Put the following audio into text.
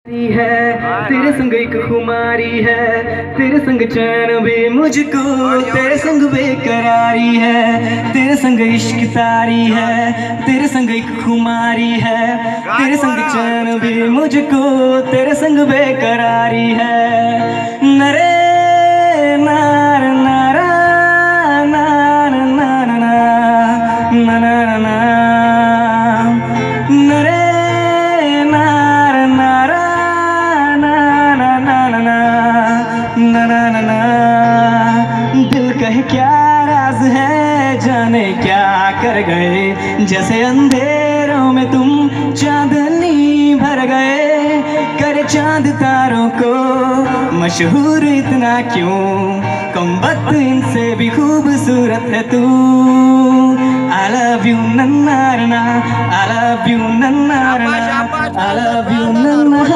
है तेरे संग एक खुमारी है, तेरे संग चैन भी मुझको, तेरे संग बेकरारी है, तेरे संग इश्क तारी है, तेरे संग एक खुमारी है, तेरे संग चैन भी मुझको, तेरे संग बेकरारी है। नरे नार नारा नार नार नार नार नरे नार नारा ना ना ना ना। दिल कहे क्या राज है, जाने क्या कर गए, जैसे अंधेरों में तुम चांदनी भर गए, करे चांद तारों को मशहूर इतना क्यों, कम वक्त इनसे भी खूबसूरत है तू। I love you नन्ना ना, I love you नन्ना ना, I love you नन्ना